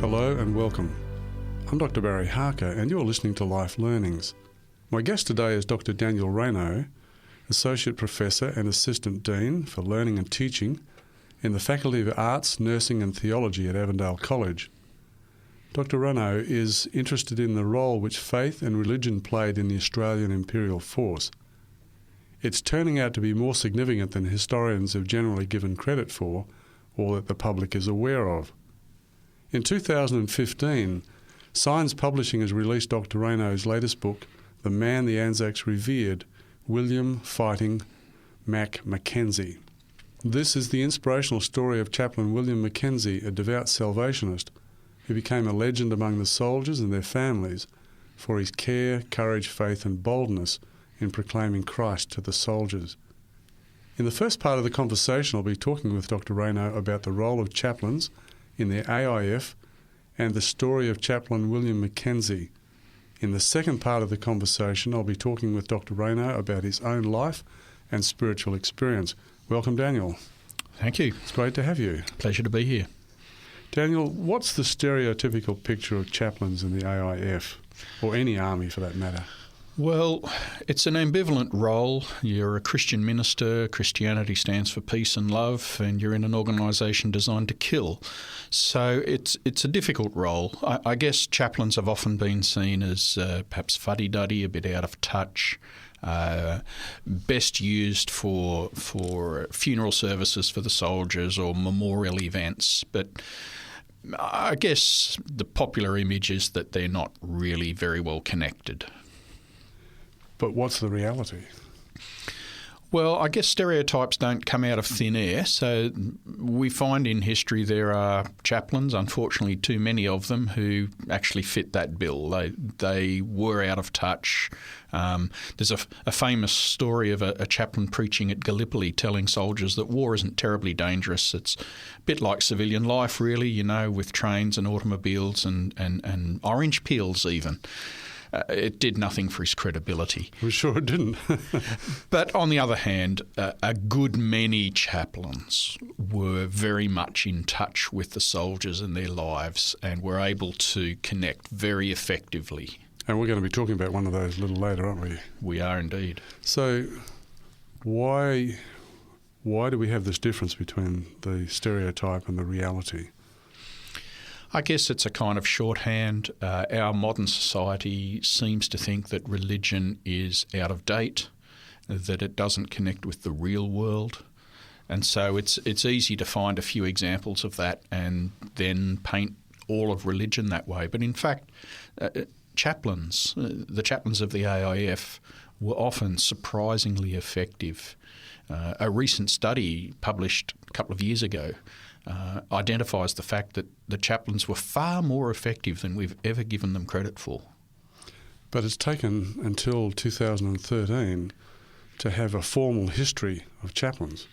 Hello and welcome. I'm Dr. Barry Harker and you're listening to Life Learnings. My guest today is Dr. Daniel Reynaud, Associate Professor and Assistant Dean for Learning and Teaching in the Faculty of Arts, Nursing and Theology at Avondale College. Dr. Reynaud is interested in the role which faith and religion played in the Australian imperial force. It's turning out to be more significant than historians have generally given credit for or that the public is aware of. In 2015, Science Publishing has released Dr. Reynaud's latest book, The Man the ANZACs Revered, William Fighting Mac Mackenzie. This is the inspirational story of Chaplain William Mackenzie, a devout Salvationist who became a legend among the soldiers and their families for his care, courage, faith and boldness in proclaiming Christ to the soldiers. In the first part of the conversation, I'll be talking with Dr. Reynaud about the role of chaplains in the AIF and the story of Chaplain William Mackenzie. In the second part of the conversation, I'll be talking with Dr. Reynaud about his own life and spiritual experience. Welcome, Daniel. Thank you. It's great to have you. Pleasure to be here. Daniel, what's the stereotypical picture of chaplains in the AIF, or any army for that matter? Well, it's an ambivalent role. You're a Christian minister, Christianity stands for peace and love, and you're in an organisation designed to kill. So it's a difficult role. I guess chaplains have often been seen as perhaps fuddy-duddy, a bit out of touch, best used for funeral services for the soldiers or memorial events. But I guess the popular image is that they're not really very well connected. But what's the reality? Well, I guess stereotypes don't come out of thin air. So we find in history there are chaplains, unfortunately too many of them, who actually fit that bill. They were out of touch. There's a famous story of a chaplain preaching at Gallipoli telling soldiers that war isn't terribly dangerous. It's a bit like civilian life, really, with trains and automobiles and orange peels even. It did nothing for his credibility. We sure didn't. But on the other hand, a good many chaplains were very much in touch with the soldiers and their lives and were able to connect very effectively. And we're going to be talking about one of those a little later, aren't we? We are indeed. So why do we have this difference between the stereotype and the reality? I guess it's a kind of shorthand. Our modern society seems to think that religion is out of date, that it doesn't connect with the real world. And so it's easy to find a few examples of that and then paint all of religion that way. But in fact, chaplains, the chaplains of the AIF, were often surprisingly effective. A recent study published a couple of years ago identifies the fact that the chaplains were far more effective than we've ever given them credit for. But it's taken until 2013 to have a formal history of chaplains.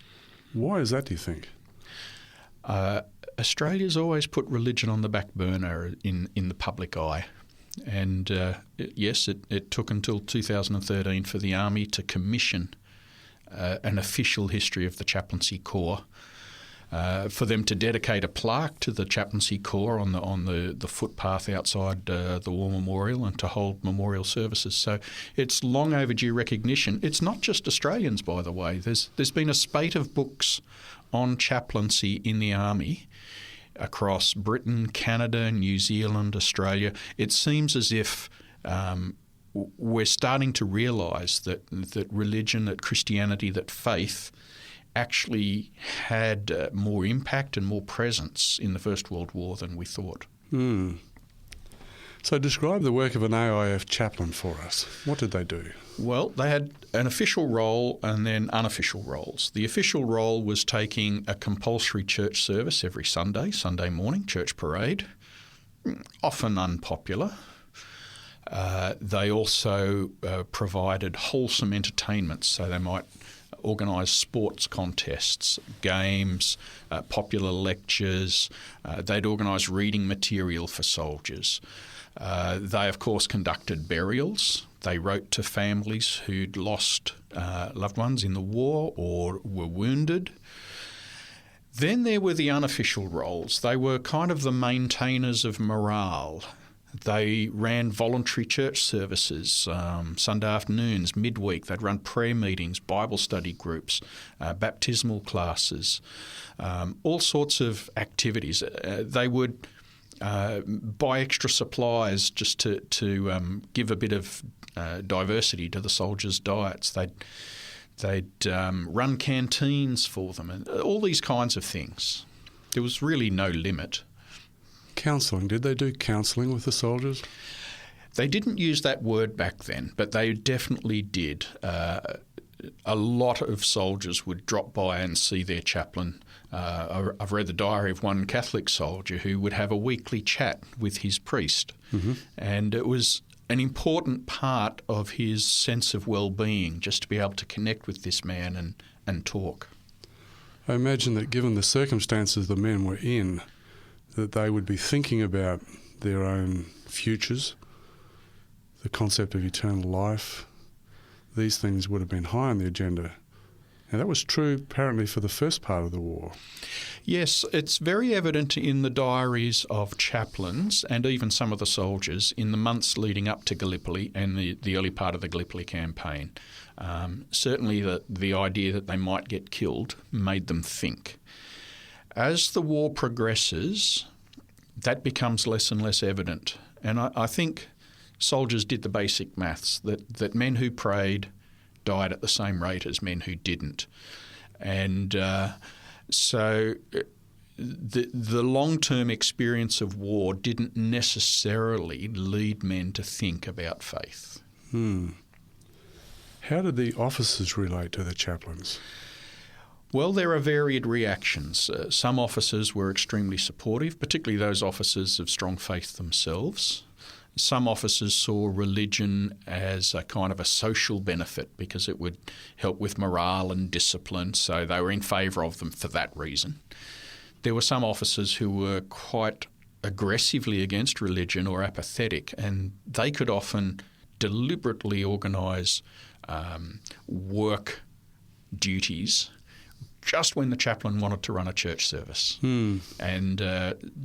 Why is that, do you think? Australia's always put religion on the back burner in the public eye. And yes, it took until 2013 for the Army to commission an official history of the chaplaincy corps. For them to dedicate a plaque to the chaplaincy corps on the footpath outside the War Memorial and to hold memorial services. So it's long overdue recognition. It's not just Australians, by the way. There's been a spate of books on chaplaincy in the Army across Britain, Canada, New Zealand, Australia. It seems as if we're starting to realise that religion, that Christianity, that faith actually had more impact and more presence in the First World War than we thought. So describe the work of an AIF chaplain for us. What did they do? Well, they had an official role and then unofficial roles. The official role was taking a compulsory church service every Sunday morning, church parade, often unpopular. They also provided wholesome entertainment, so they might organise sports contests, games, popular lectures. They'd organise reading material for soldiers. They, of course, conducted burials. They wrote to families who'd lost loved ones in the war or were wounded. Then there were the unofficial roles. They were kind of the maintainers of morale. They ran voluntary church services, Sunday afternoons, midweek. They'd run prayer meetings, Bible study groups, baptismal classes, all sorts of activities. They would buy extra supplies just to give a bit of diversity to the soldiers' diets. They'd run canteens for them and all these kinds of things. There was really no limit. Counselling. Did they do counselling with the soldiers? They didn't use that word back then, but they definitely did. A lot of soldiers would drop by and see their chaplain. I've read the diary of one Catholic soldier who would have a weekly chat with his priest, and it was an important part of his sense of well-being just to be able to connect with this man and talk. I imagine that given the circumstances the men were in, that they would be thinking about their own futures, the concept of eternal life. These things would have been high on the agenda. And that was true apparently for the first part of the war. Yes, it's very evident in the diaries of chaplains and even some of the soldiers in the months leading up to Gallipoli and the early part of the Gallipoli campaign. Certainly the idea that they might get killed made them think. As the war progresses, that becomes less and less evident. And I think soldiers did the basic maths, that men who prayed died at the same rate as men who didn't. And so the long-term experience of war didn't necessarily lead men to think about faith. How did the officers relate to the chaplains? Well, there are varied reactions. Some officers were extremely supportive, particularly those officers of strong faith themselves. Some officers saw religion as a kind of a social benefit because it would help with morale and discipline, so they were in favour of them for that reason. There were some officers who were quite aggressively against religion or apathetic, and they could often deliberately organise work duties just when the chaplain wanted to run a church service. And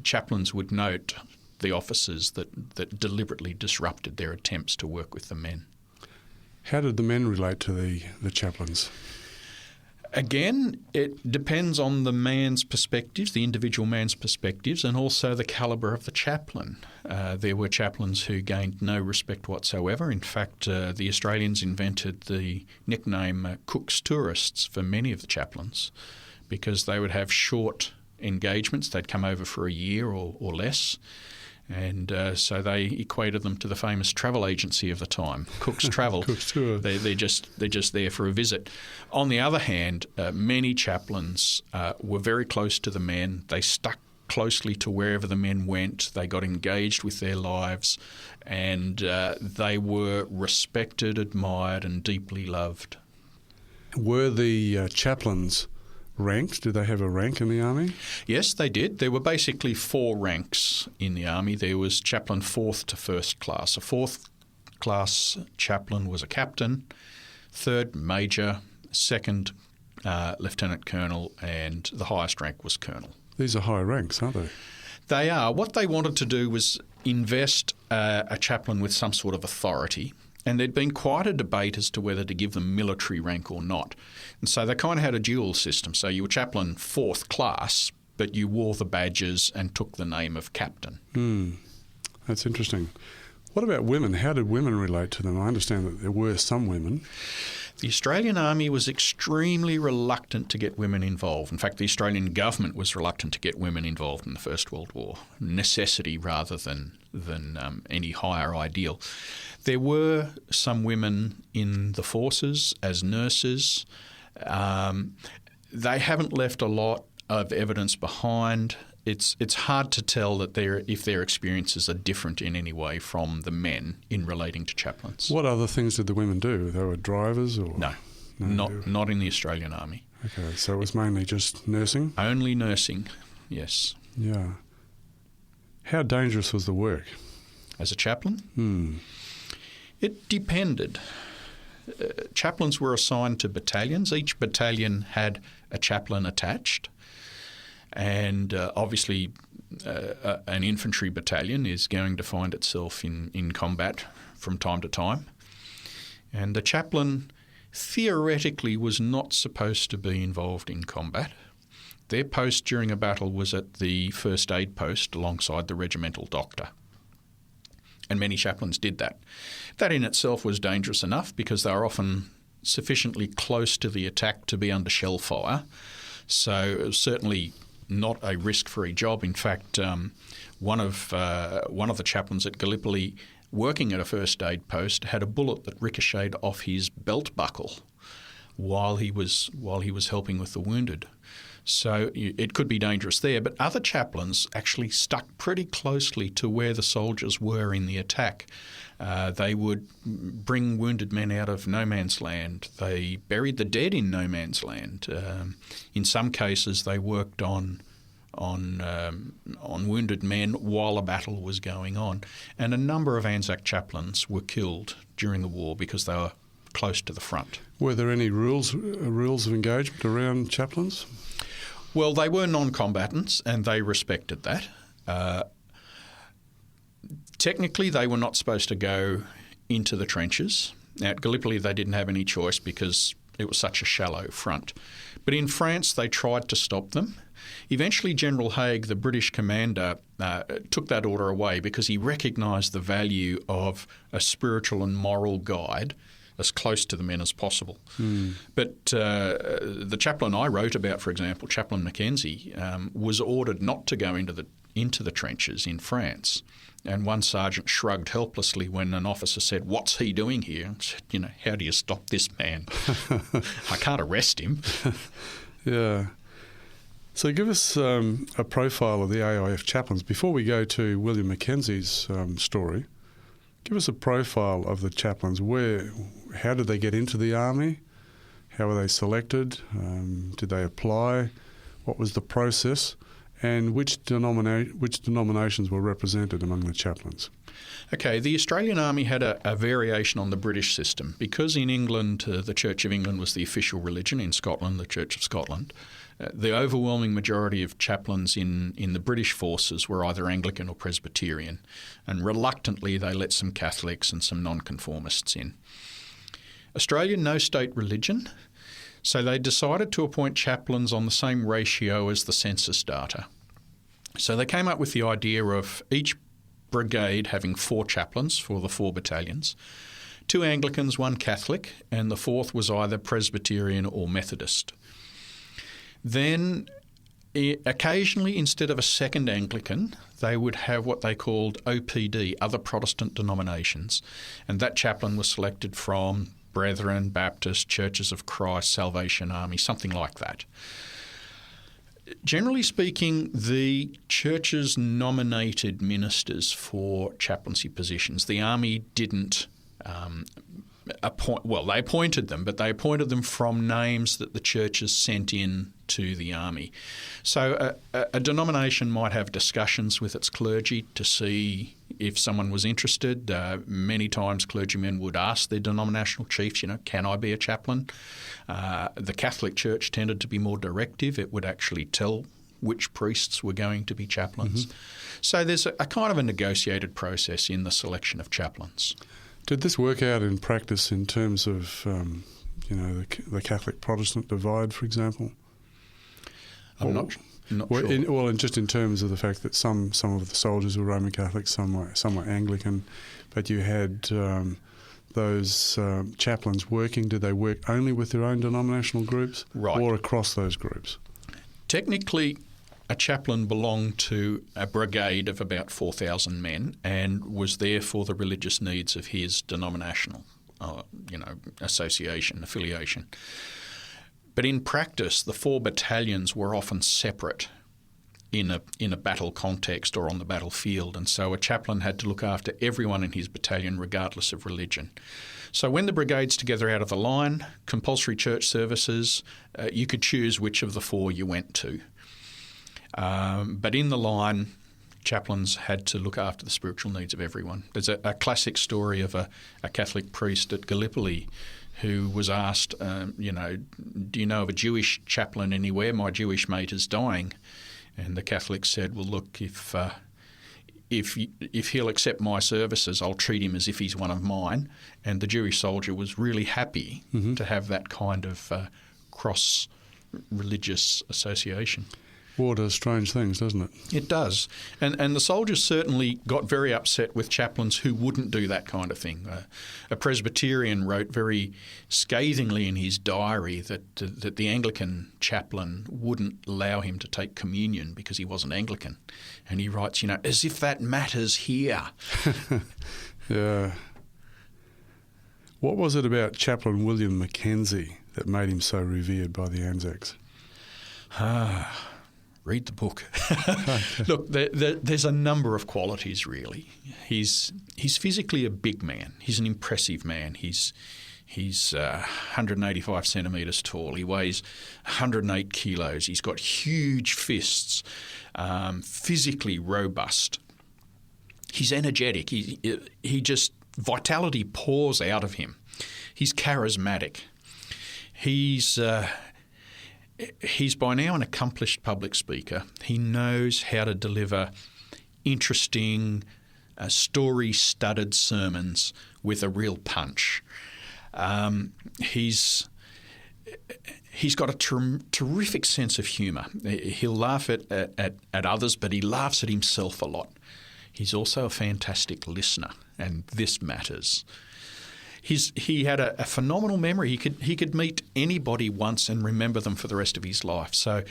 chaplains would note the officers that deliberately disrupted their attempts to work with the men. How did the men relate to the chaplains? Again, it depends on the man's perspectives, the individual man's perspectives, and also the calibre of the chaplain. There were chaplains who gained no respect whatsoever. In fact, the Australians invented the nickname Cook's Tourists for many of the chaplains because they would have short engagements. They'd come over for a year or less. And so they equated them to the famous travel agency of the time, Cook's Travel. Cook's Tour. They're just there for a visit. On the other hand, many chaplains were very close to the men. They stuck closely to wherever the men went. They got engaged with their lives, and they were respected, admired, and deeply loved. Were the chaplains ranked? Did they have a rank in the army? Yes, they did. There were basically 4 ranks in the army. There was chaplain 4th to 1st class. A 4th class chaplain was a captain, 3rd major, 2nd lieutenant colonel, and the highest rank was colonel. These are high ranks, aren't they? They are. What they wanted to do was invest a chaplain with some sort of authority. And there'd been quite a debate as to whether to give them military rank or not. And so they kind of had a dual system. So you were chaplain 4th class, but you wore the badges and took the name of captain. That's interesting. What about women? How did women relate to them? I understand that there were some women. The Australian Army was extremely reluctant to get women involved. In fact, the Australian government was reluctant to get women involved in the First World War. Necessity rather than any higher ideal. There were some women in the forces as nurses. They haven't left a lot of evidence behind. It's hard to tell that if their experiences are different in any way from the men in relating to chaplains. What other things did the women do? They were drivers or? No, not in the Australian Army. Okay, so it was mainly just nursing? Only nursing, yes. Yeah. How dangerous was the work? As a chaplain? It depended. Chaplains were assigned to battalions. Each battalion had a chaplain attached. And obviously an infantry battalion is going to find itself in combat from time to time. And the chaplain theoretically was not supposed to be involved in combat. Their post during a battle was at the first aid post alongside the regimental doctor. And many chaplains did that. That in itself was dangerous enough because they were often sufficiently close to the attack to be under shell fire. So it was certainly not a risk-free job. In fact, one of the chaplains at Gallipoli working at a first aid post had a bullet that ricocheted off his belt buckle while he was helping with the wounded. So it could be dangerous there. But other chaplains actually stuck pretty closely to where the soldiers were in the attack. They would bring wounded men out of no man's land. They buried the dead in no man's land. In some cases, they worked on wounded men while a battle was going on. And a number of ANZAC chaplains were killed during the war because they were close to the front. Were there any rules of engagement around chaplains? Well, they were non-combatants and they respected that. Technically, they were not supposed to go into the trenches. Now, at Gallipoli, they didn't have any choice because it was such a shallow front. But in France, they tried to stop them. Eventually, General Haig, the British commander, took that order away because he recognised the value of a spiritual and moral guide as close to the men as possible. But the chaplain I wrote about, for example, Chaplain Mackenzie, was ordered not to go into the trenches in France. And one sergeant shrugged helplessly when an officer said, "What's he doing here?" And said, "How do you stop this man? I can't arrest him." Yeah. So give us a profile of the AIF chaplains. Before we go to William Mackenzie's story, give us a profile of the chaplains. How did they get into the army? How were they selected? Did they apply? What was the process? And which denominations were represented among the chaplains? Okay, the Australian Army had a variation on the British system. Because in England, the Church of England was the official religion, in Scotland, the Church of Scotland, the overwhelming majority of chaplains in the British forces were either Anglican or Presbyterian, and reluctantly they let some Catholics and some nonconformists in. Australia, no state religion, so they decided to appoint chaplains on the same ratio as the census data. So they came up with the idea of each brigade having 4 chaplains for the 4 battalions, 2 Anglicans, 1 Catholic, and the 4th was either Presbyterian or Methodist. Then occasionally, instead of a second Anglican, they would have what they called OPD, other Protestant denominations, and that chaplain was selected from Brethren, Baptist, Churches of Christ, Salvation Army, something like that. Generally speaking, the churches nominated ministers for chaplaincy positions. The Army didn't they appointed them, but they appointed them from names that the churches sent in to the Army. So a denomination might have discussions with its clergy to see if someone was interested. Many times clergymen would ask their denominational chiefs, can I be a chaplain? The Catholic Church tended to be more directive. It would actually tell which priests were going to be chaplains. So there's a kind of a negotiated process in the selection of chaplains. Did this work out in practice in terms of, the Catholic-Protestant divide, for example? I'm not sure. Just in terms of the fact that some of the soldiers were Roman Catholics, some were Anglican, but you had those chaplains working. Did they work only with their own denominational groups, right, or across those groups? Technically, a chaplain belonged to a brigade of about 4,000 men and was there for the religious needs of his denominational, affiliation. But in practice, the 4 battalions were often separate in a battle context or on the battlefield, and so a chaplain had to look after everyone in his battalion regardless of religion. So when the brigade's together out of the line, compulsory church services, you could choose which of the 4 you went to. But in the line, chaplains had to look after the spiritual needs of everyone. There's a classic story of a Catholic priest at Gallipoli who was asked, do you know of a Jewish chaplain anywhere? My Jewish mate is dying. And the Catholics said, well, look, if he'll accept my services, I'll treat him as if he's one of mine. And the Jewish soldier was really happy to have that kind of cross-religious association. War does strange things, doesn't it? It does. And the soldiers certainly got very upset with chaplains who wouldn't do that kind of thing. A Presbyterian wrote very scathingly in his diary that the Anglican chaplain wouldn't allow him to take communion because he wasn't Anglican. And he writes, as if that matters here. Yeah. What was it about Chaplain William Mackenzie that made him so revered by the ANZACs? Read the book. Look, there's a number of qualities, really. He's physically a big man. He's an impressive man. He's 185 centimetres tall. He weighs 108 kilos. He's got huge fists, physically robust. He's energetic. He just vitality pours out of him. He's charismatic. He's by now an accomplished public speaker. He knows how to deliver interesting, story-studded sermons with a real punch. He's got a terrific sense of humour. He'll laugh at others, but he laughs at himself a lot. He's also a fantastic listener, and this matters. He had a phenomenal memory. He could meet anybody once and remember them for the rest of his life. So,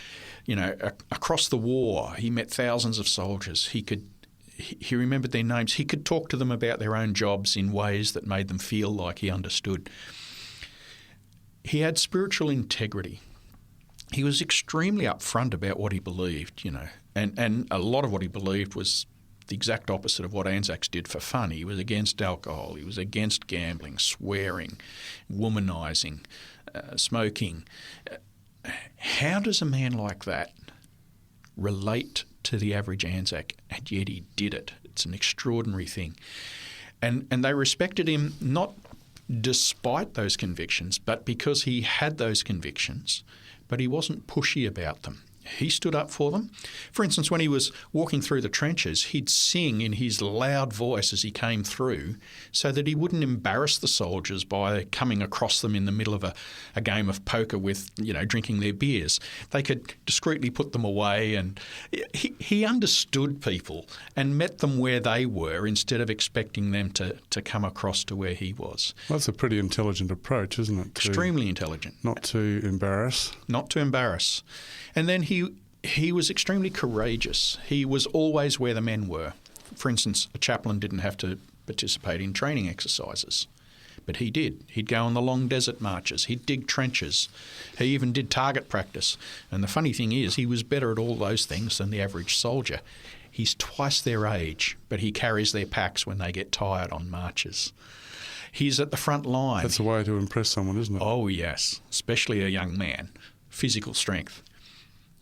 across the war, he met thousands of soldiers. He remembered their names. He could talk to them about their own jobs in ways that made them feel like he understood. He had spiritual integrity. He was extremely upfront about what he believed, and a lot of what he believed was the exact opposite of what ANZACs did for fun. He was against alcohol. He was against gambling, swearing, womanising, smoking. How does a man like that relate to the average ANZAC? And yet he did it. It's an extraordinary thing. And they respected him not despite those convictions, but because he had those convictions, but he wasn't pushy about them. He stood up for them. For instance, when he was walking through the trenches, he'd sing in his loud voice as he came through so that he wouldn't embarrass the soldiers by coming across them in the middle of a game of poker with, drinking their beers. They could discreetly put them away, and he understood people and met them where they were instead of expecting them to come across to where he was. Well, that's a pretty intelligent approach, isn't it? Extremely intelligent. Not to embarrass. Not to embarrass. And then he was extremely courageous. He was always where the men were. For instance, a chaplain didn't have to participate in training exercises, but he did. He'd go on the long desert marches. He'd dig trenches. He even did target practice. And the funny thing is, he was better at all those things than the average soldier. He's twice their age, but he carries their packs when they get tired on marches. He's at the front line. That's a way to impress someone, isn't it? Oh, yes, especially a young man. Physical strength.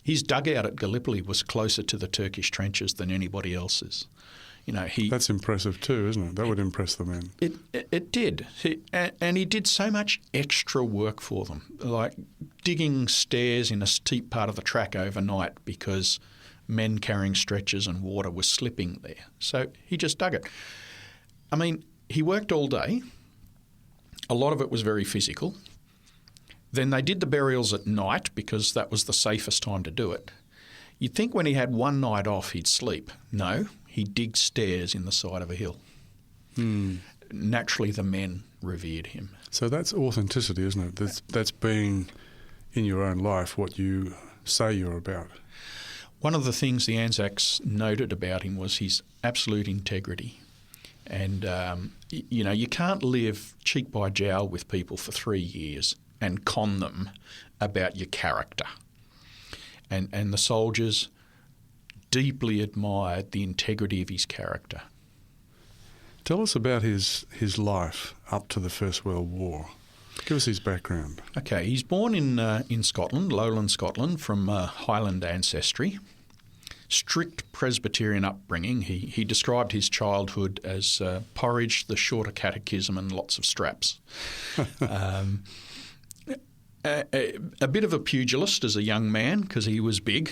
His dugout at Gallipoli was closer to the Turkish trenches than anybody else's. That's impressive too, isn't it? That would impress the men. It did. And he did so much extra work for them, like digging stairs in a steep part of the track overnight because men carrying stretchers and water were slipping there. So he just dug it. I mean, he worked all day. A lot of it was very physical. Then they did the burials at night because that was the safest time to do it. You'd think when he had one night off he'd sleep. No, he'd dig stairs in the side of a hill. Naturally, the men revered him. So that's authenticity, isn't it? That's being in your own life what you say you're about. One of the things the ANZACs noted about him was his absolute integrity. And, you can't live cheek by jowl with people for 3 years and con them about your character. And the soldiers deeply admired the integrity of his character. Tell us about his life up to the First World War. Give us his background. Okay, he's born in Scotland, lowland Scotland, from Highland ancestry. Strict Presbyterian upbringing. He described his childhood as porridge, the shorter catechism and lots of straps. A bit of a pugilist as a young man because he was big.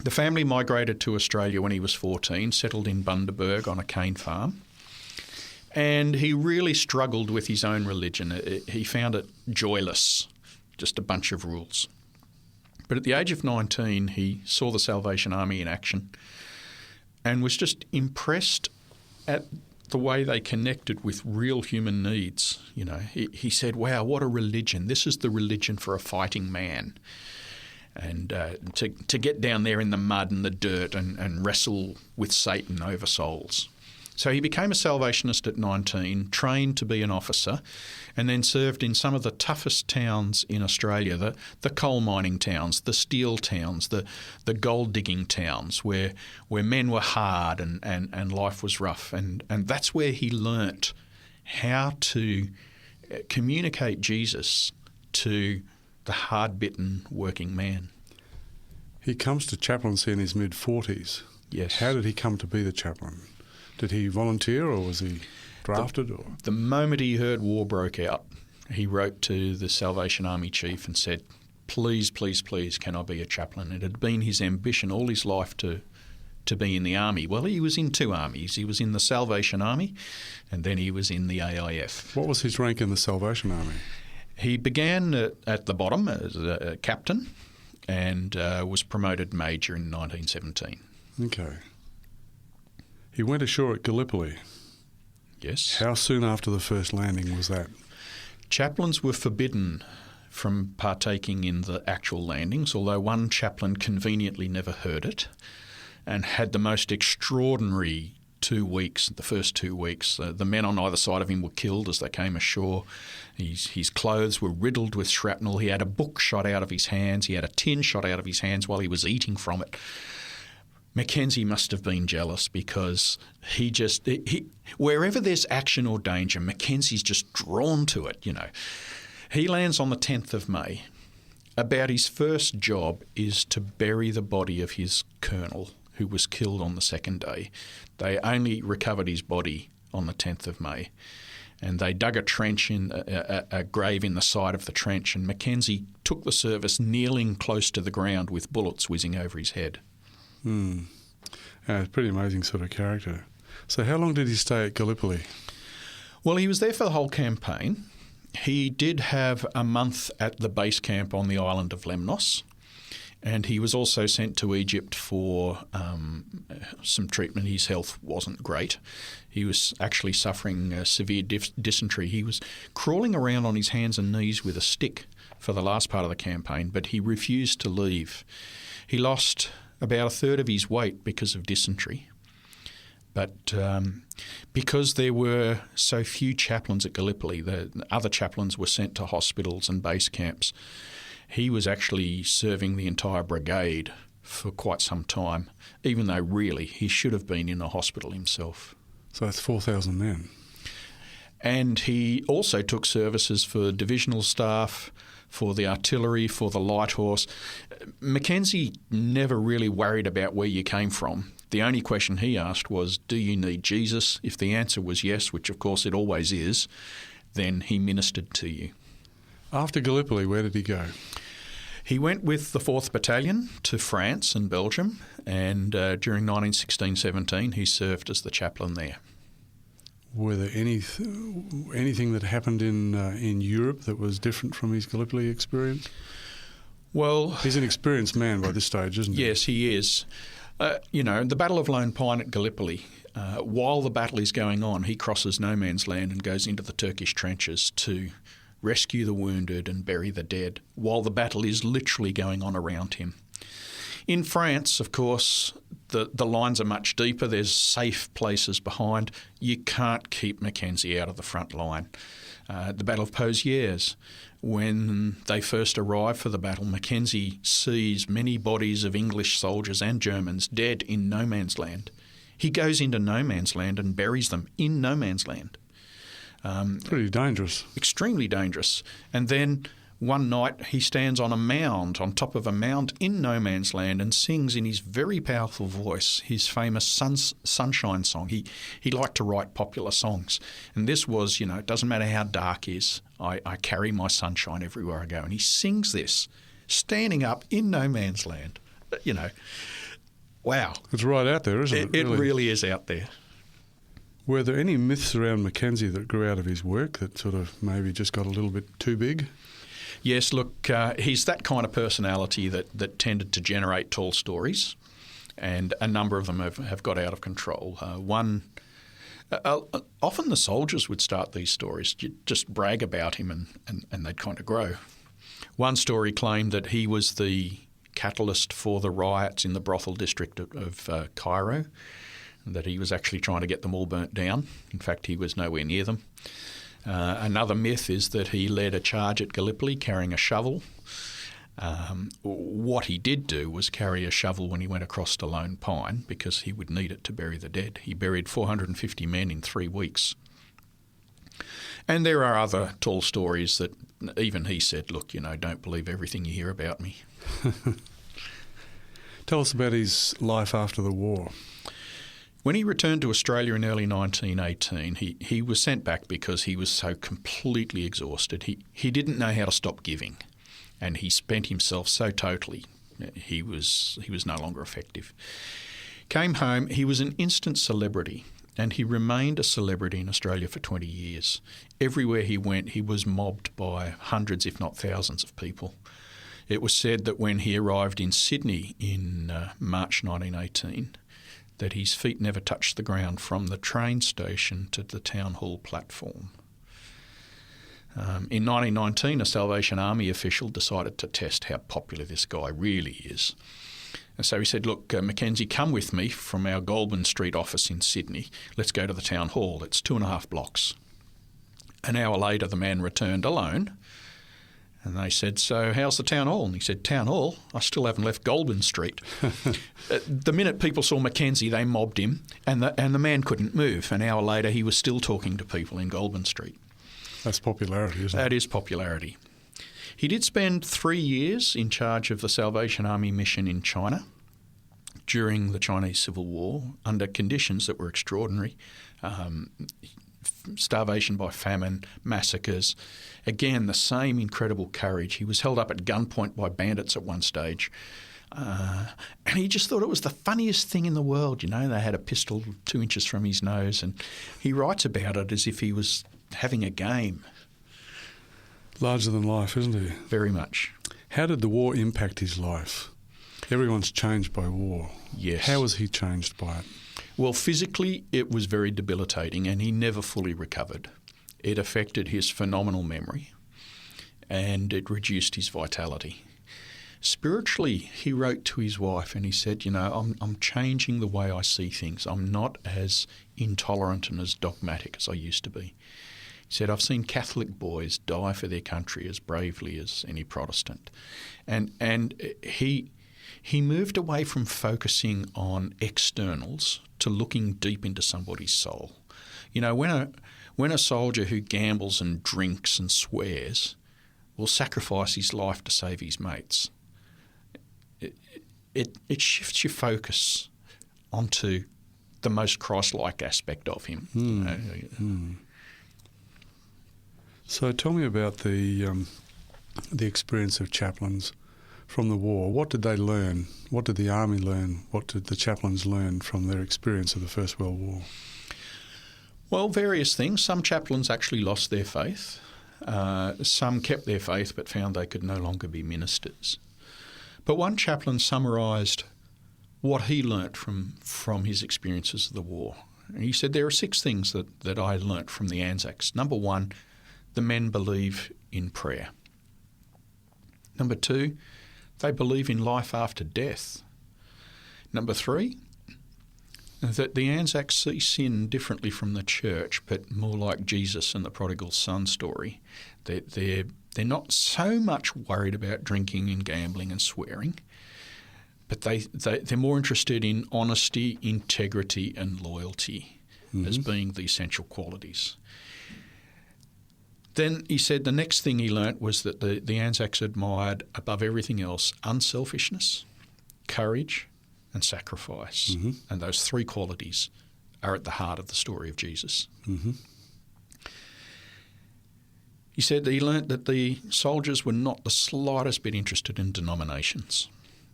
The family migrated to Australia when he was 14, settled in Bundaberg on a cane farm. And he really struggled with his own religion. He found it joyless, just a bunch of rules. But at the age of 19, he saw the Salvation Army in action and was just impressed at the way they connected with real human needs. You know, he said, wow, what a religion. This is the religion for a fighting man. And to get down there in the mud and the dirt and wrestle with Satan over souls. So he became a Salvationist at 19, trained to be an officer, and then served in some of the toughest towns in Australia, the coal mining towns, the steel towns, the gold digging towns, where men were hard and life was rough. And that's where he learnt how to communicate Jesus to the hard-bitten working man. He comes to chaplaincy in his mid-40s. Yes. How did he come to be the chaplain? Did he volunteer or was he drafted? The moment he heard war broke out, he wrote to the Salvation Army chief and said, please, please, please, can I be a chaplain? It had been his ambition all his life to be in the army. Well, he was in two armies. He was in the Salvation Army and then he was in the AIF. What was his rank in the Salvation Army? He began at the bottom as a captain and was promoted major in 1917. Okay. He went ashore at Gallipoli. Yes. How soon after the first landing was that? Chaplains were forbidden from partaking in the actual landings, although one chaplain conveniently never heard it and had the most extraordinary 2 weeks, the first 2 weeks. The men on either side of him were killed as they came ashore. His clothes were riddled with shrapnel. He had a book shot out of his hands. He had a tin shot out of his hands while he was eating from it. Mackenzie must have been jealous because he wherever there's action or danger, Mackenzie's just drawn to it, you know. He lands on the 10th of May. About his first job is to bury the body of his colonel who was killed on the second day. They only recovered his body on the 10th of May. And they dug a trench in a grave in the side of the trench, and Mackenzie took the service kneeling close to the ground with bullets whizzing over his head. It's a pretty amazing sort of character. So how long did he stay at Gallipoli? Well, he was there for the whole campaign. He did have a month at the base camp on the island of Lemnos, and he was also sent to Egypt for some treatment. His health wasn't great. He was actually suffering severe dysentery. He was crawling around on his hands and knees with a stick for the last part of the campaign, but he refused to leave. He lost about a third of his weight because of dysentery. But because there were so few chaplains at Gallipoli, the other chaplains were sent to hospitals and base camps. He was actually serving the entire brigade for quite some time, even though really he should have been in a hospital himself. So that's 4,000 men. And he also took services for divisional staff, for the artillery, for the light horse. Mackenzie never really worried about where you came from. The only question he asked was, do you need Jesus? If the answer was yes, which of course it always is, then he ministered to you. After Gallipoli, where did he go? He went with the 4th Battalion to France and Belgium, and during 1916-17 he served as the chaplain there. Were there anything that happened in Europe that was different from his Gallipoli experience? Well, he's an experienced man by this stage, isn't he? Yes, he is. The Battle of Lone Pine at Gallipoli, while the battle is going on, he crosses no man's land and goes into the Turkish trenches to rescue the wounded and bury the dead, while the battle is literally going on around him. In France, of course, the lines are much deeper. There's safe places behind. You can't keep Mackenzie out of the front line. The Battle of Pozieres, when they first arrive for the battle, Mackenzie sees many bodies of English soldiers and Germans dead in no man's land. He goes into no man's land and buries them in no man's land. Pretty dangerous. Extremely dangerous. And then one night he stands on a mound, on top of a mound in no man's land, and sings in his very powerful voice his famous Sunshine song. He liked to write popular songs. And this was, it doesn't matter how dark it is, I carry my sunshine everywhere I go. And he sings this, standing up in no man's land. wow. It's right out there, isn't it? It really is out there. Were there any myths around Mackenzie that grew out of his work that sort of maybe just got a little bit too big? Yes, look, he's that kind of personality that tended to generate tall stories, and a number of them have got out of control. Often the soldiers would start these stories, just brag about him, and they'd kind of grow. One story claimed that he was the catalyst for the riots in the brothel district of Cairo, that he was actually trying to get them all burnt down. In fact, he was nowhere near them. Another myth is that he led a charge at Gallipoli carrying a shovel. What he did do was carry a shovel when he went across to Lone Pine because he would need it to bury the dead. He buried 450 men in 3 weeks. And there are other tall stories that even he said, look, don't believe everything you hear about me. Tell us about his life after the war. When he returned to Australia in early 1918, he was sent back because he was so completely exhausted. He didn't know how to stop giving, and he spent himself so totally. He was no longer effective. Came home, he was an instant celebrity, and he remained a celebrity in Australia for 20 years. Everywhere he went, he was mobbed by hundreds, if not thousands, of people. It was said that when he arrived in Sydney in March 1918, that his feet never touched the ground from the train station to the town hall platform. In 1919, a Salvation Army official decided to test how popular this guy really is. And so he said, look, Mackenzie, come with me from our Goulburn Street office in Sydney. Let's go to the town hall. It's 2.5 blocks. An hour later, the man returned alone. And they said, so how's the town hall? And he said, town hall? I still haven't left Goulburn Street. The minute people saw Mackenzie, they mobbed him, and the man couldn't move. An hour later, he was still talking to people in Goulburn Street. That's popularity, isn't it? That is popularity. He did spend 3 years in charge of the Salvation Army mission in China during the Chinese Civil War under conditions that were extraordinary. Starvation by famine, massacres. Again, the same incredible courage. He was held up at gunpoint by bandits at one stage. And he just thought it was the funniest thing in the world. They had a pistol 2 inches from his nose, and he writes about it as if he was having a game. Larger than life, isn't he? Very much. How did the war impact his life? Everyone's changed by war. Yes. How was he changed by it? Well, physically, it was very debilitating, and he never fully recovered. It affected his phenomenal memory, and it reduced his vitality. Spiritually, he wrote to his wife and he said, I'm changing the way I see things. I'm not as intolerant and as dogmatic as I used to be. He said, I've seen Catholic boys die for their country as bravely as any Protestant. And he moved away from focusing on externals to looking deep into somebody's soul. When a soldier who gambles and drinks and swears will sacrifice his life to save his mates, it shifts your focus onto the most Christ-like aspect of him. So tell me about the experience of chaplains from the war. What did they learn? What did the army learn? What did the chaplains learn from their experience of the First World War? Well, various things. Some chaplains actually lost their faith. Some kept their faith but found they could no longer be ministers. But one chaplain summarised what he learnt from his experiences of the war. And he said, there are 6 things that I learnt from the ANZACs. Number 1, the men believe in prayer. Number 2, they believe in life after death. Number 3, that the ANZACs see sin differently from the church, but more like Jesus and the prodigal son story. They're not so much worried about drinking and gambling and swearing, but they're more interested in honesty, integrity and loyalty as being the essential qualities. Then he said the next thing he learnt was that the ANZACs admired, above everything else, unselfishness, courage and sacrifice. And those 3 qualities are at the heart of the story of Jesus. He said that he learnt that the soldiers were not the slightest bit interested in denominations.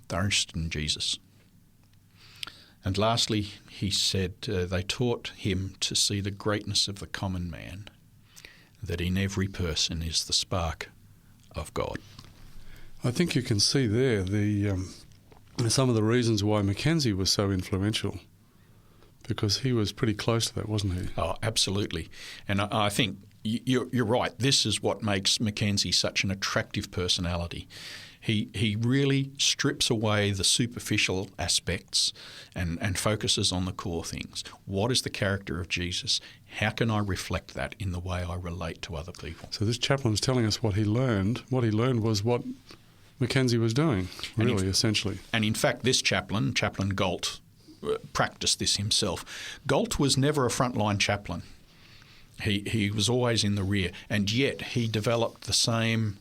They're interested in Jesus. And lastly, he said they taught him to see the greatness of the common man, that in every person is the spark of God. I think you can see there some of the reasons why Mackenzie was so influential, because he was pretty close to that, wasn't he? Oh, absolutely. And I think you're right. This is what makes Mackenzie such an attractive personality. He really strips away the superficial aspects and focuses on the core things. What is the character of Jesus? How can I reflect that in the way I relate to other people? So this chaplain's telling us what he learned. What he learned was what Mackenzie was doing, really, essentially. And in fact, this Chaplain Galt, practiced this himself. Galt was never a frontline chaplain. He was always in the rear, and yet he developed the same,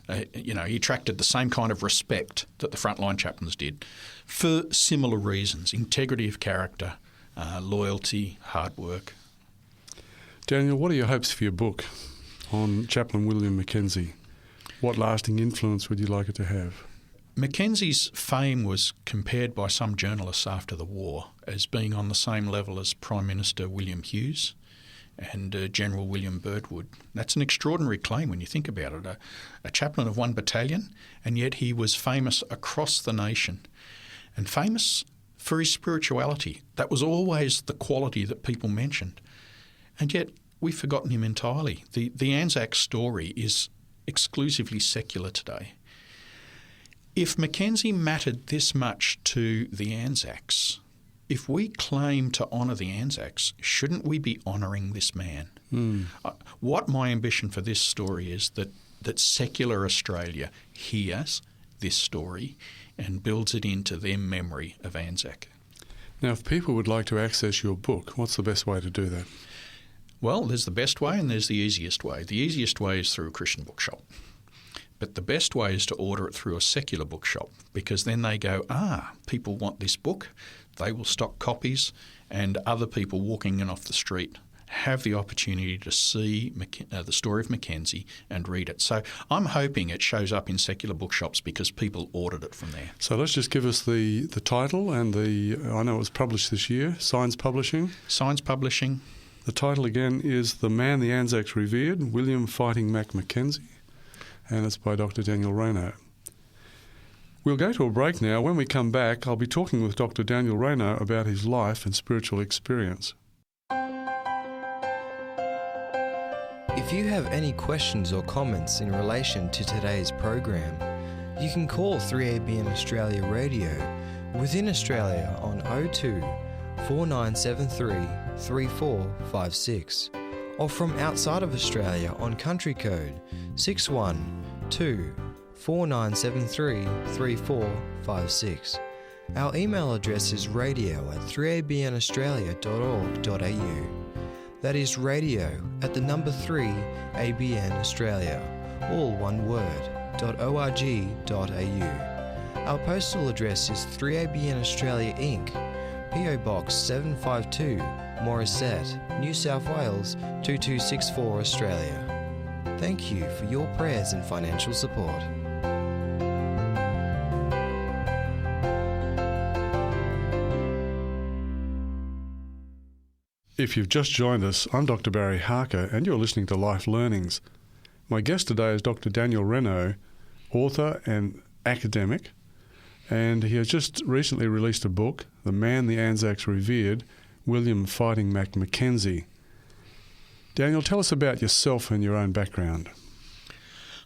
he attracted the same kind of respect that the frontline chaplains did for similar reasons: integrity of character, loyalty, hard work. Daniel, what are your hopes for your book on Chaplain William Mackenzie? What lasting influence would you like it to have? Mackenzie's fame was compared by some journalists after the war as being on the same level as Prime Minister William Hughes and General William Birdwood. That's an extraordinary claim when you think about it. A chaplain of one battalion, and yet he was famous across the nation, and famous for his spirituality. That was always the quality that people mentioned. And yet we've forgotten him entirely. The ANZAC story is exclusively secular today. If Mackenzie mattered this much to the ANZACs, if we claim to honour the ANZACs, shouldn't we be honouring this man? What my ambition for this story is that secular Australia hears this story and builds it into their memory of ANZAC. Now, if people would like to access your book, what's the best way to do that? Well, there's the best way and there's the easiest way. The easiest way is through a Christian bookshop. But the best way is to order it through a secular bookshop, because then they go, people want this book. They will stock copies, and other people walking in off the street have the opportunity to see the story of Mackenzie and read it. So I'm hoping it shows up in secular bookshops because people ordered it from there. So let's just give us the title and I know it was published this year, Signs Publishing. Signs Publishing. The title again is The Man the Anzacs Revered, William Fighting Mac Mackenzie, and it's by Dr. Daniel Reynaud. We'll go to a break now. When we come back, I'll be talking with Dr. Daniel Reynaud about his life and spiritual experience. If you have any questions or comments in relation to today's program, you can call 3ABN Australia Radio within Australia on 02 4973 3456, or from outside of Australia on country code 612 4973 3456. Our email address is radio@3abnaustralia.org.au. That is radio at the number 3 ABN Australia, all one word, .org.au. Our postal address is 3ABN Australia Inc., PO Box 752, Morisset, New South Wales 2264 Australia. Thank you for your prayers and financial support. If you've just joined us, I'm Dr. Barry Harker and you're listening to Life Learnings. My guest today is Dr. Daniel Reynaud, author and academic, and he has just recently released a book, The Man the Anzacs Revered, William Fighting Mac Mackenzie. Daniel, tell us about yourself and your own background.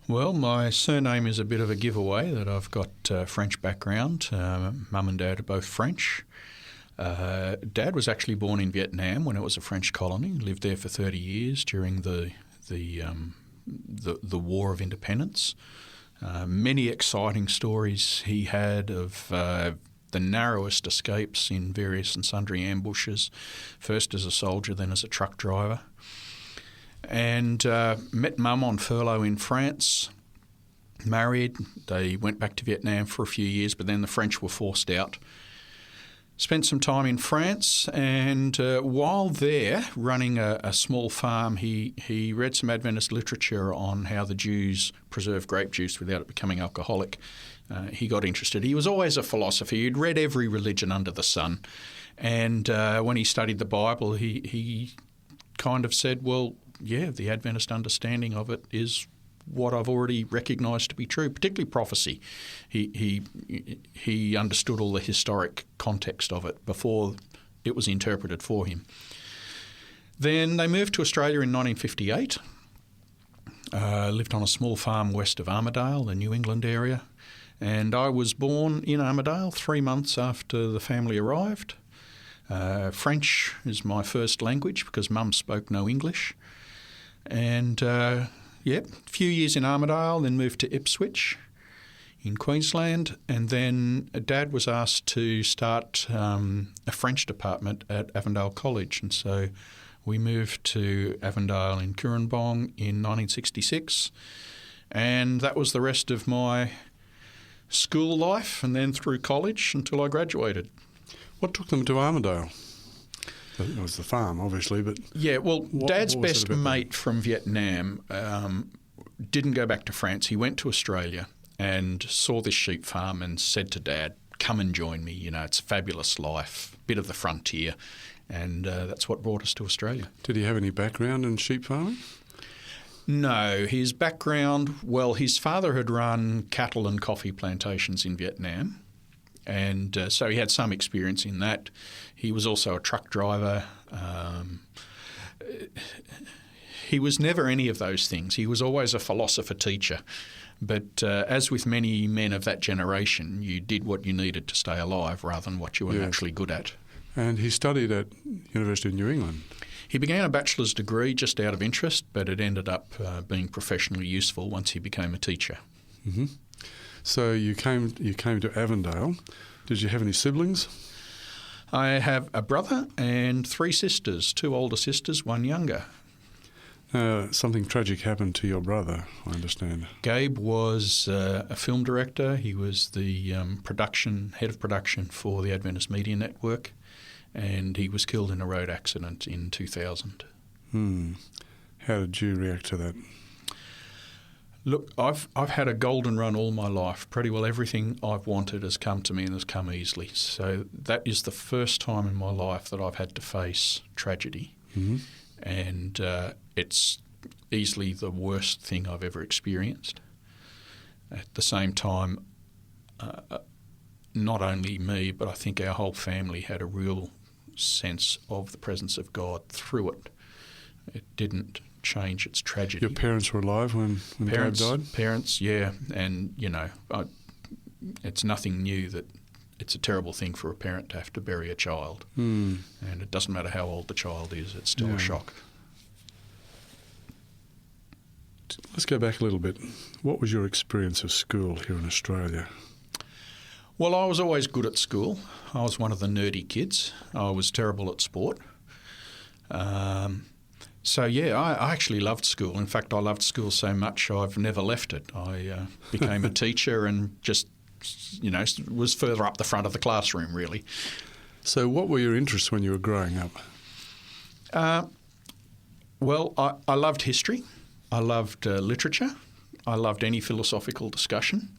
Well, my surname is a bit of a giveaway that I've got French background. Mum and Dad are both French. Dad was actually born in Vietnam when it was a French colony. Lived there for 30 years during the War of Independence. Many exciting stories he had of the narrowest escapes in various and sundry ambushes, first as a soldier, then as a truck driver. And met Mum on furlough in France, married. They went back to Vietnam for a few years, but then the French were forced out. Spent some time in France, and while there, running a small farm, he read some Adventist literature on how the Jews preserve grape juice without it becoming alcoholic. He got interested. He was always a philosopher. He'd read every religion under the sun. And when he studied the Bible, he kind of said, well, yeah, the Adventist understanding of it is what I've already recognised to be true, particularly prophecy. He understood all the historic context of it before it was interpreted for him. Then they moved to Australia in 1958, lived on a small farm west of Armidale, the New England area, and I was born in Armidale 3 months after the family arrived. French is my first language because Mum spoke no English. And a few years in Armidale, then moved to Ipswich in Queensland, and then Dad was asked to start a French department at Avondale College, and so we moved to Avondale in Cooranbong in 1966, and that was the rest of my school life and then through college until I graduated. What took them to Armidale? It was the farm, obviously, but... Yeah, well, Dad's what was best it about mate from Vietnam didn't go back to France. He went to Australia and saw this sheep farm and said to Dad, come and join me, it's a fabulous life, bit of the frontier, and that's what brought us to Australia. Did he have any background in sheep farming? No, his background, well, his father had run cattle and coffee plantations in Vietnam, and so he had some experience in that. He was also a truck driver. He was never any of those things. He was always a philosopher teacher. But as with many men of that generation, you did what you needed to stay alive rather than what you were actually good at. And he studied at University of New England. He began a bachelor's degree just out of interest, but it ended up being professionally useful once he became a teacher. Mm-hmm. So you came to Avondale. Did you have any siblings? I have a brother and 3 sisters, 2 older sisters, 1 younger. Something tragic happened to your brother, I understand. Gabe was a film director. He was the head of production for the Adventist Media Network, and he was killed in a road accident in 2000. How did you react to that? Look, I've had a golden run all my life. Pretty well everything I've wanted has come to me and has come easily. So that is the first time in my life that I've had to face tragedy. Mm-hmm. And it's easily the worst thing I've ever experienced. At the same time, not only me, but I think our whole family had a real sense of the presence of God through it. It didn't change its tragedy. Your parents were alive when Gabe died? Parents, yeah. And, it's nothing new that it's a terrible thing for a parent to have to bury a child. And it doesn't matter how old the child is, it's still a shock. Let's go back a little bit. What was your experience of school here in Australia? Well, I was always good at school. I was one of the nerdy kids. I was terrible at sport. I actually loved school. In fact, I loved school so much I've never left it. I became a teacher and just, was further up the front of the classroom, really. So what were your interests when you were growing up? I loved history. I loved literature. I loved any philosophical discussion.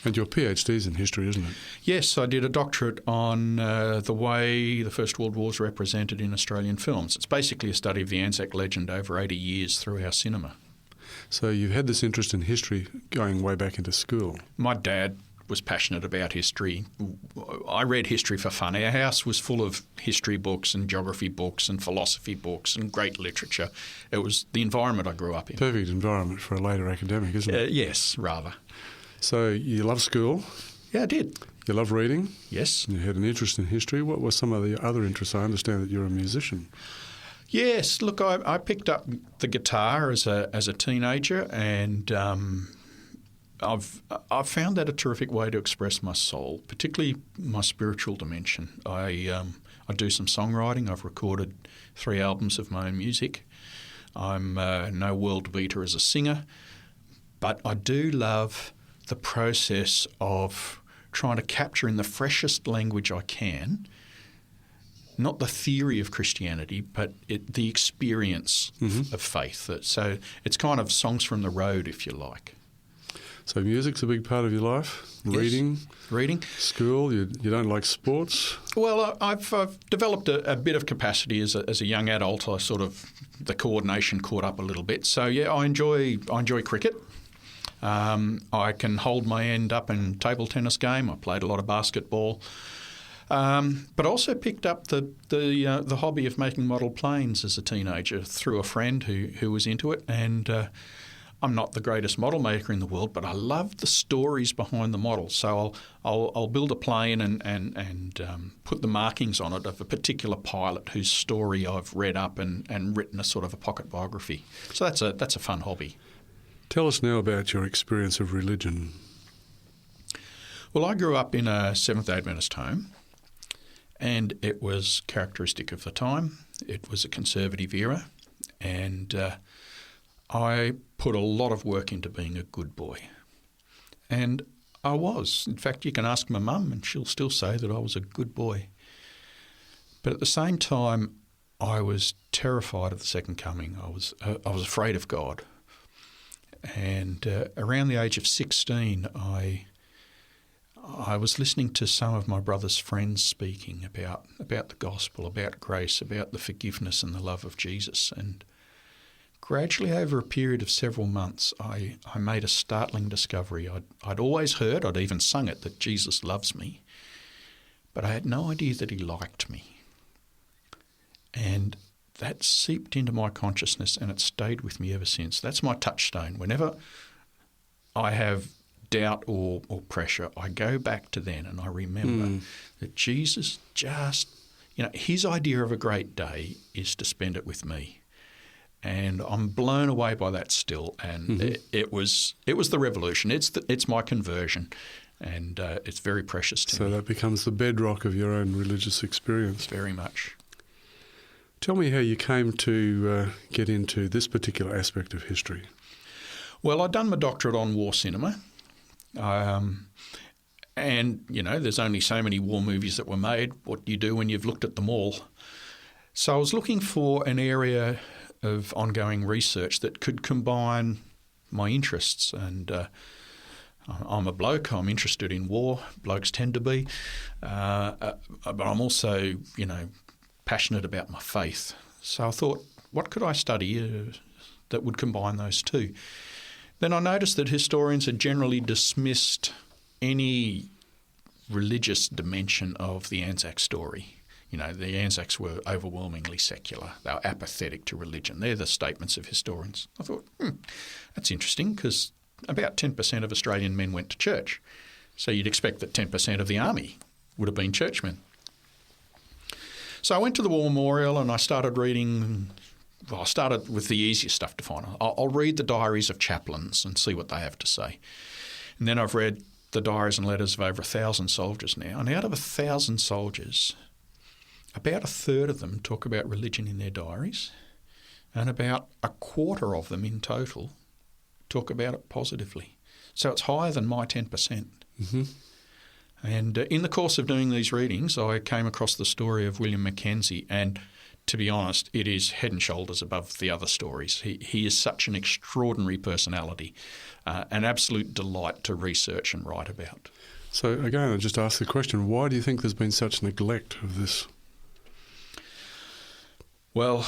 And your PhD's in history, isn't it? Yes, I did a doctorate on the way the First World War is represented in Australian films. It's basically a study of the ANZAC legend over 80 years through our cinema. So you've had this interest in history going way back into school. My dad was passionate about history. I read history for fun. Our house was full of history books and geography books and philosophy books and great literature. It was the environment I grew up in. Perfect environment for a later academic, isn't it? Yes, rather. So you love school? Yeah, I did. You love reading? Yes. You had an interest in history. What were some of the other interests? I understand that you're a musician. Yes. Look, I picked up the guitar as a teenager, and I've found that a terrific way to express my soul, particularly my spiritual dimension. I do some songwriting. I've recorded 3 albums of my own music. I'm no world beater as a singer, but I do love the process of trying to capture in the freshest language I can not the theory of Christianity, but the experience of faith. So it's kind of songs from the road, if you like. So music's a big part of your life? Yes. Reading. School? You don't like sports? Well, I've developed a bit of capacity as a young adult. The coordination caught up a little bit. So, yeah, I enjoy cricket. I can hold my end up in table tennis game. I played a lot of basketball. But also picked up the hobby of making model planes as a teenager through a friend who was into it. And I'm not the greatest model maker in the world, but I love the stories behind the model. So I'll build a plane and put the markings on it of a particular pilot whose story I've read up and written a sort of a pocket biography. So that's a fun hobby. Tell us now about your experience of religion. Well, I grew up in a Seventh-day Adventist home, and it was characteristic of the time. It was a conservative era, and I put a lot of work into being a good boy. And I was. In fact, you can ask my mum and she'll still say that I was a good boy. But at the same time, I was terrified of the second coming. I was afraid of God. And around the age of 16, I was listening to some of my brother's friends speaking about the gospel, about grace, about the forgiveness and the love of Jesus. And gradually, over a period of several months, I made a startling discovery. I'd always heard, I'd even sung it, that Jesus loves me, but I had no idea that he liked me. And that seeped into my consciousness, and it stayed with me ever since. That's my touchstone. Whenever I have doubt or pressure, I go back to then and I remember that Jesus just, his idea of a great day is to spend it with me. And I'm blown away by that still. And it was the revolution. It's my conversion, and it's very precious to me. So that becomes the bedrock of your own religious experience. Very much. Tell me how you came to get into this particular aspect of history. Well, I'd done my doctorate on war cinema. And, there's only so many war movies that were made. What do you do when you've looked at them all? So I was looking for an area of ongoing research that could combine my interests. And I'm a bloke. I'm interested in war. Blokes tend to be. But I'm also, passionate about my faith. So I thought, what could I study that would combine those two? Then I noticed that historians had generally dismissed any religious dimension of the ANZAC story. The ANZACs were overwhelmingly secular. They were apathetic to religion. They're the statements of historians. I thought, that's interesting, because about 10% of Australian men went to church. So you'd expect that 10% of the army would have been churchmen. So I went to the War Memorial and I started reading. Well, I started with the easiest stuff to find. I'll read the diaries of chaplains and see what they have to say. And then I've read the diaries and letters of over 1,000 soldiers now. And out of 1,000 soldiers, about a third of them talk about religion in their diaries, and about a quarter of them in total talk about it positively. So it's higher than my 10%. Mm-hmm. And in the course of doing these readings, I came across the story of William Mackenzie, and to be honest, it is head and shoulders above the other stories. He is such an extraordinary personality, an absolute delight to research and write about. So again, I just asked the question, why do you think there's been such neglect of this? Well,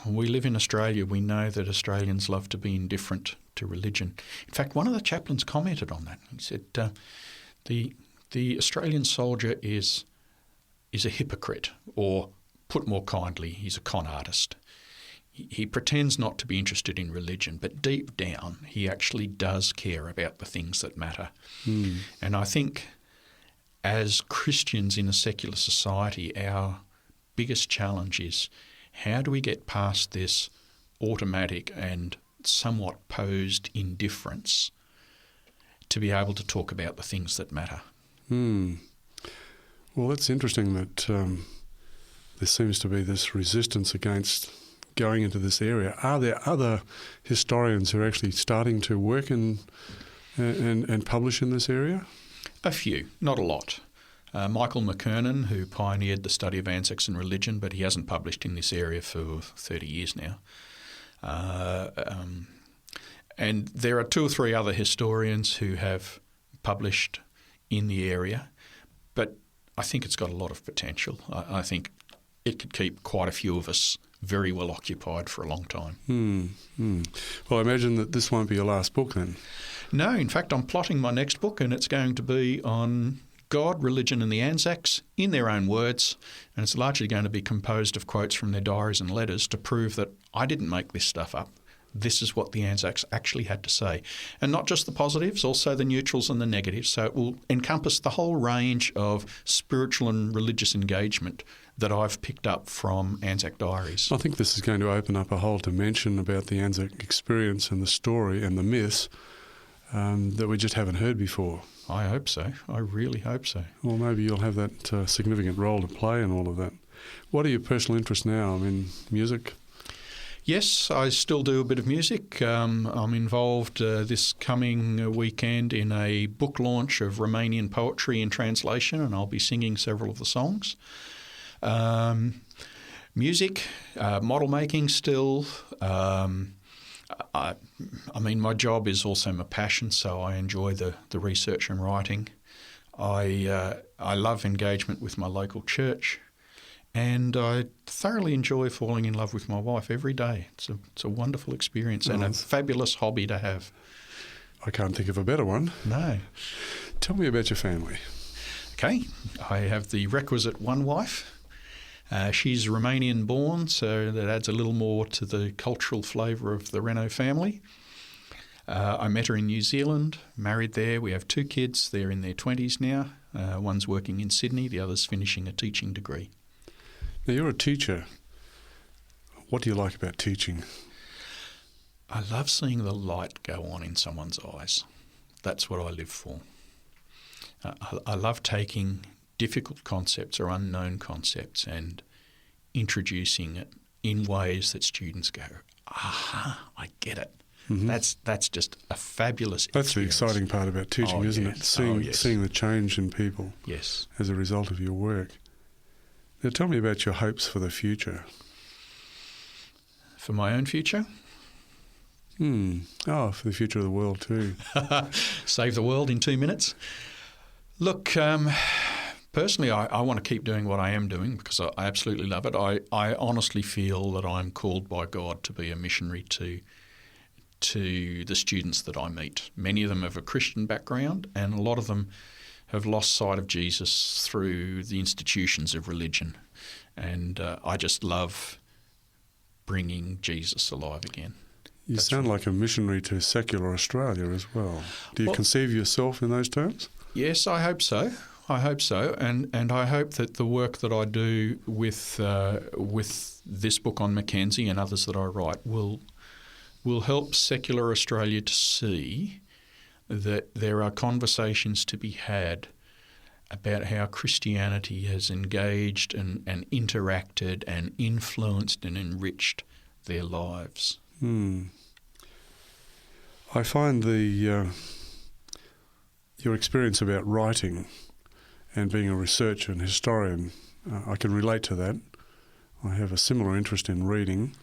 we live in Australia. We know that Australians love to be indifferent to religion. In fact, one of the chaplains commented on that. He said, the Australian soldier is a hypocrite, or put more kindly, he's a con artist. He pretends not to be interested in religion, but deep down he actually does care about the things that matter. And I think as Christians in a secular society, our biggest challenge is, how do we get past this automatic and somewhat posed indifference to be able to talk about the things that matter? Well, it's interesting that there seems to be this resistance against going into this area. Are there other historians who are actually starting to work and publish in this area? A few, not a lot. Michael McKernan, who pioneered the study of ANZACs and religion, but he hasn't published in this area for 30 years now. And there are 2 or 3 other historians who have published in the area, but I think it's got a lot of potential. I think it could keep quite a few of us very well occupied for a long time. Well, I imagine that this won't be your last book then. No, in fact, I'm plotting my next book, and it's going to be on God, religion and the ANZACs in their own words, and it's largely going to be composed of quotes from their diaries and letters to prove that I didn't make this stuff up. This is what the ANZACs actually had to say. And not just the positives, also the neutrals and the negatives. So it will encompass the whole range of spiritual and religious engagement that I've picked up from ANZAC diaries. I think this is going to open up a whole dimension about the ANZAC experience and the story and the myths that we just haven't heard before. I hope so. I really hope so. Well, maybe you'll have that significant role to play in all of that. What are your personal interests now? I mean, music? Yes, I still do a bit of music. I'm involved this coming weekend in a book launch of Romanian poetry in translation, and I'll be singing several of the songs. Music, model making still. I mean, my job is also my passion, so I enjoy the research and writing. I love engagement with my local church. And I thoroughly enjoy falling in love with my wife every day. It's a wonderful experience and a fabulous hobby to have. I can't think of a better one. No. Tell me about your family. Okay. I have the requisite one wife. She's Romanian born, so that adds a little more to the cultural flavour of the Reynaud family. I met her in New Zealand, married there. We have 2 kids. They're in their 20s now. One's working in Sydney, the other's finishing a teaching degree. Now, you're a teacher. What do you like about teaching? I love seeing the light go on in someone's eyes. That's what I live for. I love taking difficult concepts or unknown concepts and introducing it in ways that students go, aha, I get it. Mm-hmm. That's just a fabulous experience. That's the exciting part about teaching, isn't it? Seeing the change in people as a result of your work. Now, tell me about your hopes for the future. For my own future? Oh, for the future of the world too. Save the world in 2 minutes? Look, personally, I want to keep doing what I am doing because I absolutely love it. I honestly feel that I'm called by God to be a missionary to the students that I meet. Many of them have a Christian background, and a lot of them have lost sight of Jesus through the institutions of religion. And I just love bringing Jesus alive again. You sound like a missionary to secular Australia as well. Do you conceive yourself in those terms? Yes, I hope so. I hope so. And I hope that the work that I do with this book on Mackenzie and others that I write will help secular Australia to see that there are conversations to be had about how Christianity has engaged and interacted and influenced and enriched their lives. I find your experience about writing and being a researcher and historian, I can relate to that. I have a similar interest in reading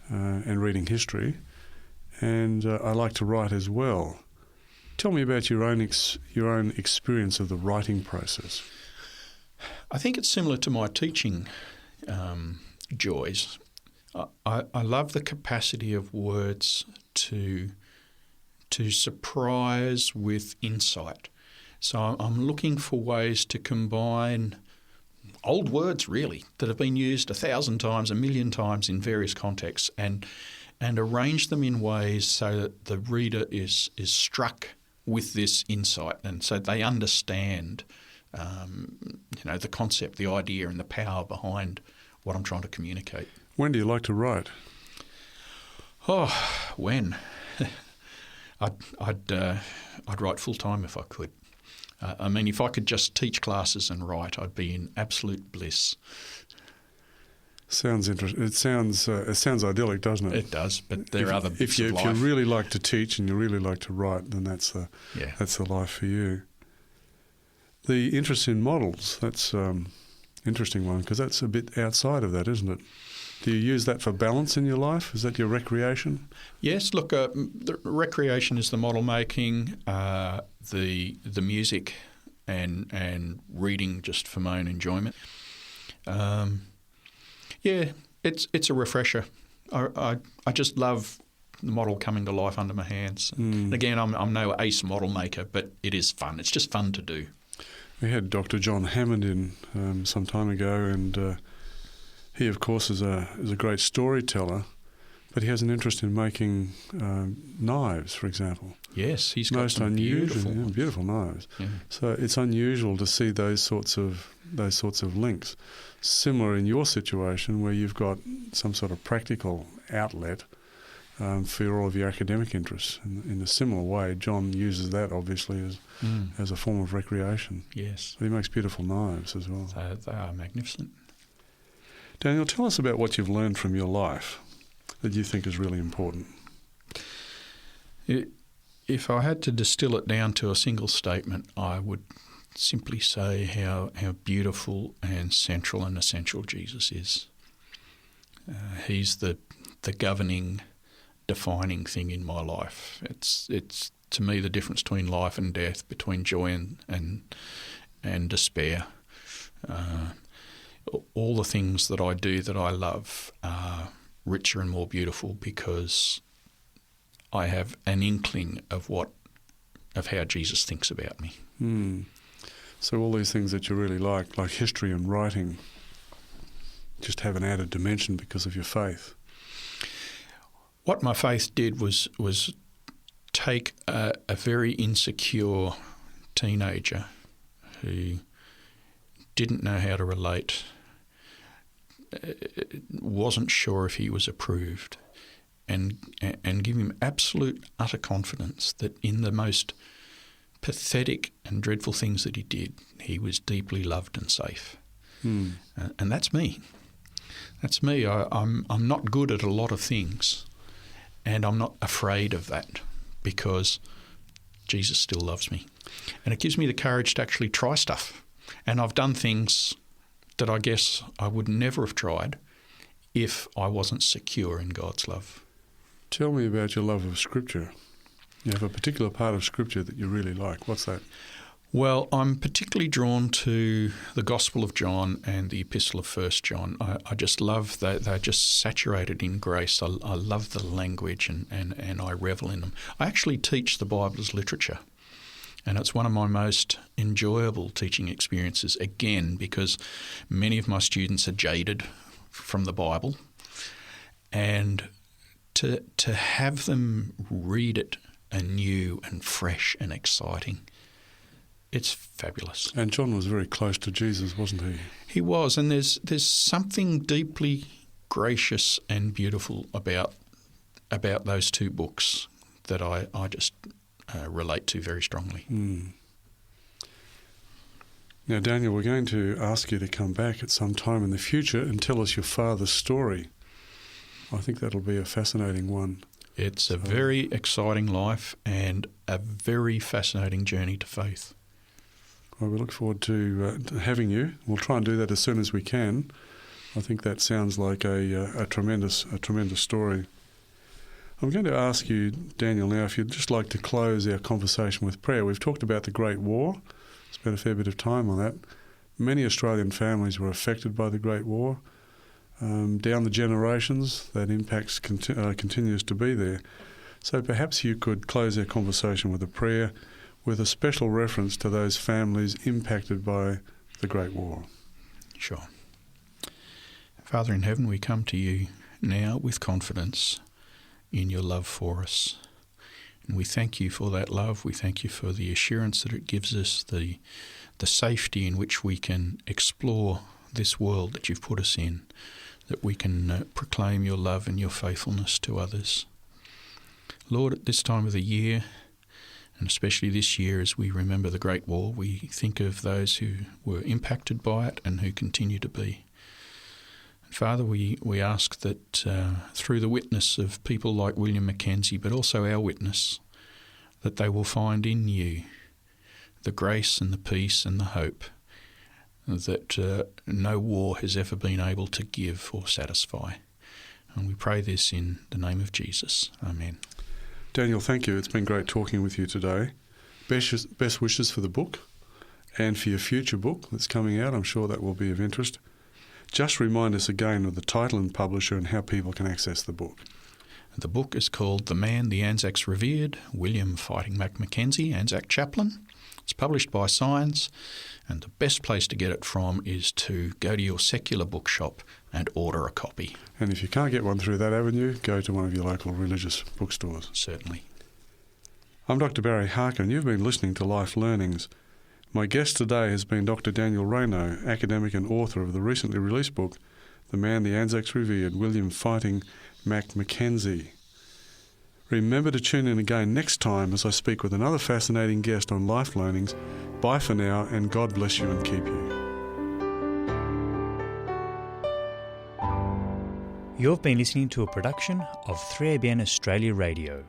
and reading history, and I like to write as well. Tell me about your own experience of the writing process. I think it's similar to my teaching joys. I love the capacity of words to surprise with insight. So I'm looking for ways to combine old words, really, that have been used 1,000 times, 1,000,000 times in various contexts, and arrange them in ways so that the reader is struck with this insight, and so they understand, the concept, the idea, and the power behind what I'm trying to communicate. When do you like to write? Oh, when? I'd write full time if I could. If I could just teach classes and write, I'd be in absolute bliss. Sounds interesting. It sounds idyllic, doesn't it? It does, but there are other bits of life. If you really like to teach and you really like to write, then that's the life for you. The interest in models, that's interesting one, because that's a bit outside of that, isn't it? Do you use that for balance in your life? Is that your recreation? Yes, look, the recreation is the model making, the music, and reading just for my own enjoyment. It's a refresher. I just love the model coming to life under my hands. And again, I'm no ace model maker, but it is fun. It's just fun to do. We had Dr. John Hammond in some time ago, and he, of course, is a great storyteller, but he has an interest in making knives, for example. Yes, he's got most some beautiful knives. Yeah. So it's unusual to see those sorts of links. Similar in your situation, where you've got some sort of practical outlet for all of your academic interests. In a similar way, John uses that obviously as a form of recreation. Yes, but he makes beautiful knives as well. They are magnificent. Daniel, tell us about what you've learned from your life that you think is really important. If I had to distill it down to a single statement, I would simply say how beautiful and central and essential Jesus is. He's the governing, defining thing in my life. It's to me the difference between life and death, between joy and despair. All the things that I do that I love are richer and more beautiful because I have an inkling of how Jesus thinks about me. So all these things that you really like history and writing, just have an added dimension because of your faith. What my faith did was take a very insecure teenager who didn't know how to relate, wasn't sure if he was approved, and give him absolute, utter confidence that in the most pathetic and dreadful things that he did, he was deeply loved and safe. And that's me. That's me. I'm not good at a lot of things, and I'm not afraid of that because Jesus still loves me. And it gives me the courage to actually try stuff. And I've done things that I guess I would never have tried if I wasn't secure in God's love. Tell me about your love of Scripture. You have a particular part of Scripture that you really like. What's that? Well, I'm particularly drawn to the Gospel of John and the Epistle of 1 John. I just love that they're just saturated in grace. I love the language and I revel in them. I actually teach the Bible as literature, and it's one of my most enjoyable teaching experiences, again, because many of my students are jaded from the Bible, and to have them read it anew and fresh and exciting, it's fabulous. And John was very close to Jesus, wasn't he? He was, and there's something deeply gracious and beautiful about those two books that I just relate to very strongly. Now, Daniel, we're going to ask you to come back at some time in the future and tell us your father's story. I think that'll be a fascinating one. It's a very exciting life and a very fascinating journey to faith. Well, we look forward to having you. We'll try and do that as soon as we can. I think that sounds like a tremendous story. I'm going to ask you, Daniel, now if you'd just like to close our conversation with prayer. We've talked about the Great War. Spent a fair bit of time on that. Many Australian families were affected by the Great War. Down the generations, that impact continues to be there. So perhaps you could close our conversation with a prayer with a special reference to those families impacted by the Great War. Sure. Father in heaven, we come to you now with confidence in your love for us. And we thank you for that love. We thank you for the assurance that it gives us, the safety in which we can explore this world that you've put us in, that we can proclaim your love and your faithfulness to others. Lord, at this time of the year, and especially this year as we remember the Great War, we think of those who were impacted by it and who continue to be. And Father, we ask that through the witness of people like William Mackenzie, but also our witness, that they will find in you the grace and the peace and the hope that no war has ever been able to give or satisfy. And we pray this in the name of Jesus. Amen. Daniel, thank you. It's been great talking with you today. Best wishes for the book and for your future book that's coming out. I'm sure that will be of interest. Just remind us again of the title and publisher and how people can access the book. The book is called The Man the ANZAC's Revered, William Fighting Mac Mackenzie, ANZAC Chaplain. It's published by Science, and the best place to get it from is to go to your secular bookshop and order a copy. And if you can't get one through that avenue, go to one of your local religious bookstores. Certainly. I'm Dr. Barry Harker, and you've been listening to Life Learnings. My guest today has been Dr. Daniel Reynaud, academic and author of the recently released book, The Man the ANZAC's Revered, William Fighting Mac Mackenzie. Remember to tune in again next time as I speak with another fascinating guest on Life Learnings. Bye for now, and God bless you and keep you. You've been listening to a production of 3ABN Australia Radio.